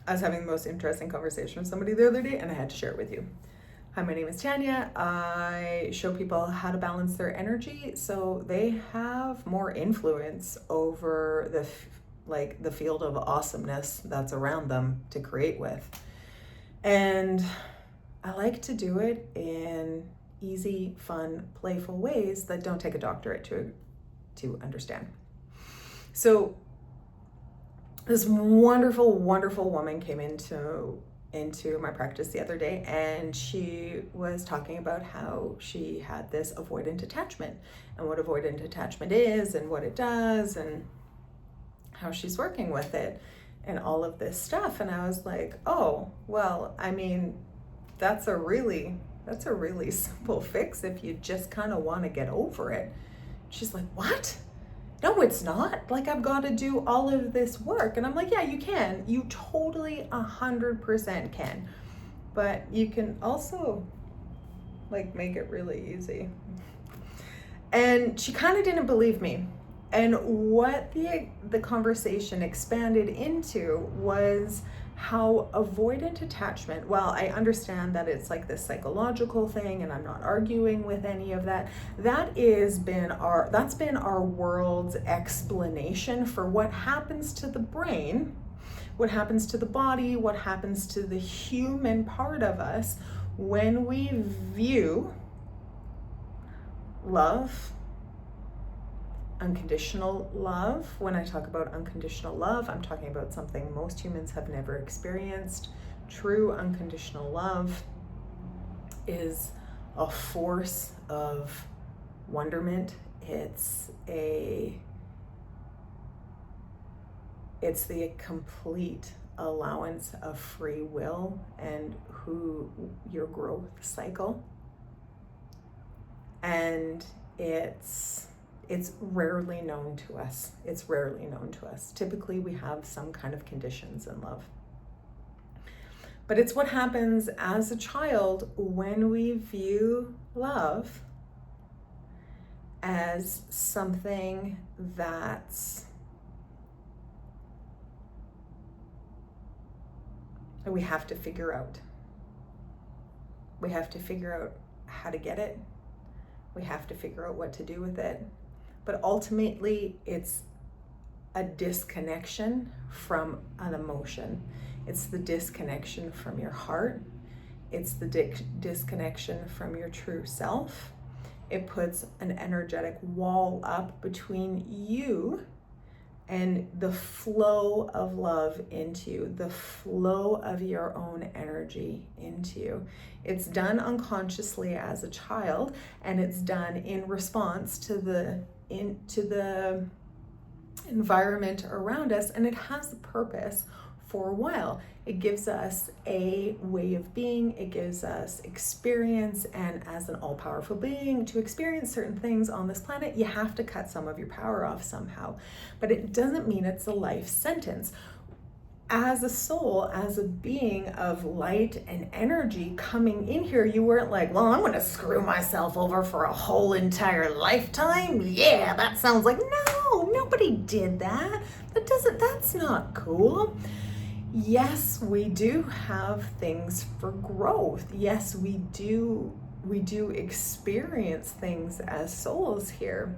I was having the most interesting conversation with somebody the other day, and I had to share it with you. Hi, my name is Tanya. I show people how to balance their energy so they have more influence over the field of awesomeness that's around them to create with. And I like to do it in easy, fun, playful ways that don't take a doctorate to understand. So this wonderful, wonderful woman came into my practice the other day, and she was talking about how she had this avoidant attachment and what avoidant attachment is and what it does and how she's working with it and all of this stuff. And I was like, oh, well, I mean, that's a really simple fix if you just kind of want to get over it. She's like, what? No, it's not. Like, I've got to do all of this work. And I'm like, yeah, you can. You totally 100% can. But you can also make it really easy. And she kind of didn't believe me. And what the conversation expanded into was how avoidant attachment, while I understand that it's like this psychological thing, and I'm not arguing with any of that, that's been our world's explanation for what happens to the brain, what happens to the body, what happens to the human part of us when we view love, unconditional love. When I talk about unconditional love, I'm talking about something most humans have never experienced. True unconditional love is a force of wonderment. It's the complete allowance of free will and your growth cycle. And it's rarely known to us. It's rarely known to us. Typically, we have some kind of conditions in love. But it's what happens as a child when we view love as something that we have to figure out. We have to figure out how to get it. We have to figure out what to do with it. But ultimately, it's a disconnection from an emotion. It's the disconnection from your heart. It's the disconnection from your true self. It puts an energetic wall up between you and the flow of love into you, the flow of your own energy into you. It's done unconsciously as a child, and it's done in response to the environment around us, and it has a purpose for a while. It gives us a way of being, it gives us experience, and as an all-powerful being, to experience certain things on this planet, you have to cut some of your power off somehow. But it doesn't mean it's a life sentence. As a soul, as a being of light and energy coming in here, you weren't like, well, I'm gonna screw myself over for a whole entire lifetime. Yeah, that sounds like, no, nobody did that. That's not cool. Yes, we do have things for growth. Yes, we do experience things as souls here.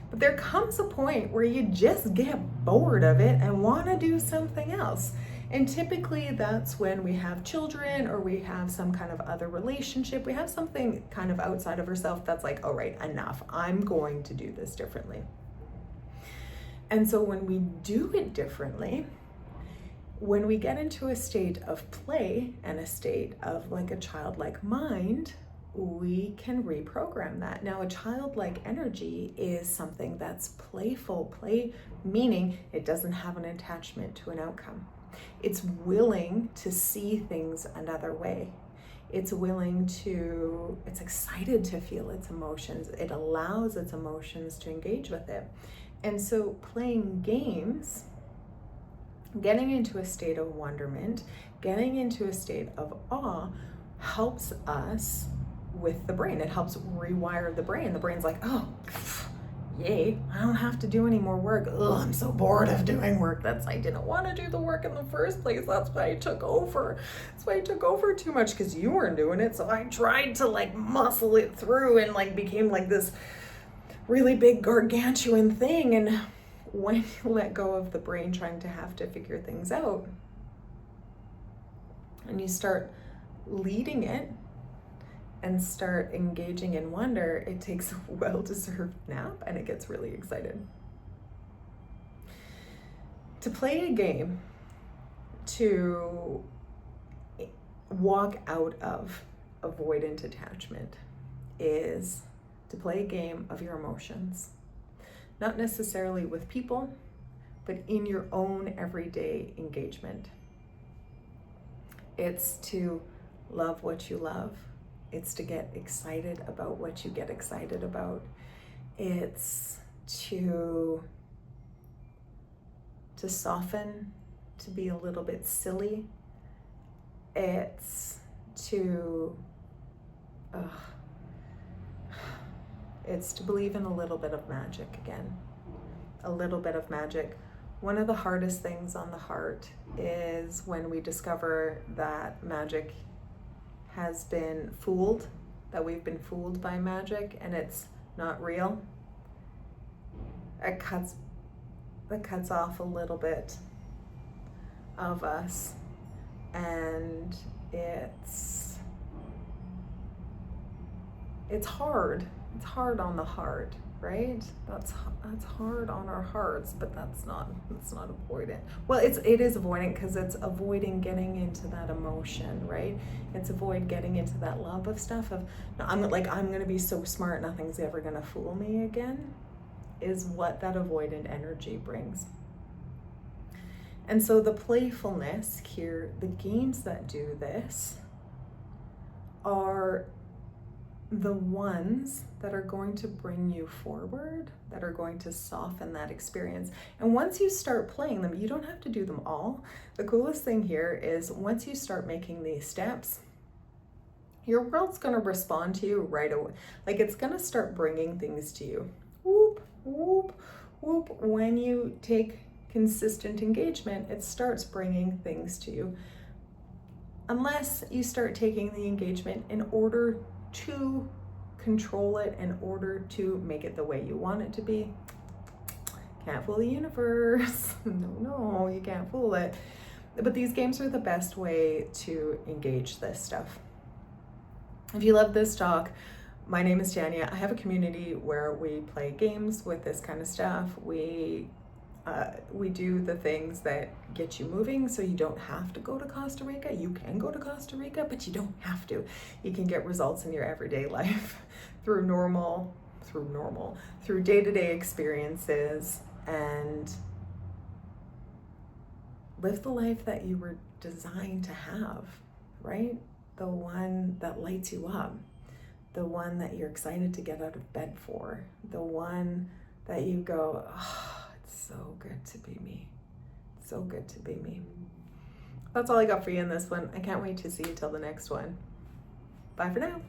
But there comes a point where you just get bored of it and want to do something else. And typically that's when we have children, or we have some kind of other relationship. We have something kind of outside of ourselves that's like, all right, enough. I'm going to do this differently. And so when we do it differently, when we get into a state of play and a state of like a childlike mind, we can reprogram that. Now, a childlike energy is something that's playful. Play meaning it doesn't have an attachment to an outcome. It's willing to see things another way. It's excited to feel its emotions. It allows its emotions to engage with it. And so playing games, getting into a state of wonderment, getting into a state of awe helps us with the brain. It helps rewire the brain. The brain's like, oh, Yay, I don't have to do any more work. Ugh, I'm so bored of doing work. I didn't want to do the work in the first place. That's why I took over. That's why I took over too much, because you weren't doing it. So I tried to like muscle it through and like became like this really big gargantuan thing. And when you let go of the brain trying to have to figure things out and you start leading it and start engaging in wonder, it takes a well-deserved nap and it gets really excited. To play a game, to walk out of avoidant attachment, is to play a game of your emotions. Not necessarily with people, but in your own everyday engagement. It's to love what you love. It's to get excited about what you get excited about. It's to soften, to be a little bit silly. It's to believe in a little bit of magic again. A little bit of magic. One of the hardest things on the heart is when we discover that magic has been fooled, that we've been fooled by magic and it's not real. It cuts off a little bit of us, and it's hard. It's hard on the heart, right? That's hard on our hearts, but that's not avoidant. Well, it is avoidant because it's avoiding getting into that emotion, right? It's avoid getting into that love of stuff of, no, I'm gonna be so smart, nothing's ever gonna fool me again, is what that avoidant energy brings. And so the playfulness here, the games that do this are the ones that are going to bring you forward, that are going to soften that experience. And once you start playing them, you don't have to do them all. The coolest thing here is once you start making these steps, your world's going to respond to you right away. Like it's going to start bringing things to you. Whoop, whoop, whoop. When you take consistent engagement, it starts bringing things to you. Unless you start taking the engagement in order to control it, in order to make it the way you want it to be. Can't fool the universe. No, you can't fool it. But these games are the best way to engage this stuff. If you love this talk, my name is Tanya. I have a community where we play games with this kind of stuff. We do the things that get you moving, so you don't have to go to Costa Rica. You can go to Costa Rica, but you don't have to. You can get results in your everyday life through day-to-day experiences, and live the life that you were designed to have, right? The one that lights you up, the one that you're excited to get out of bed for, the one that you go, oh, so good to be me. So good to be me. That's all I got for you in this one. I can't wait to see you till the next one. Bye for now.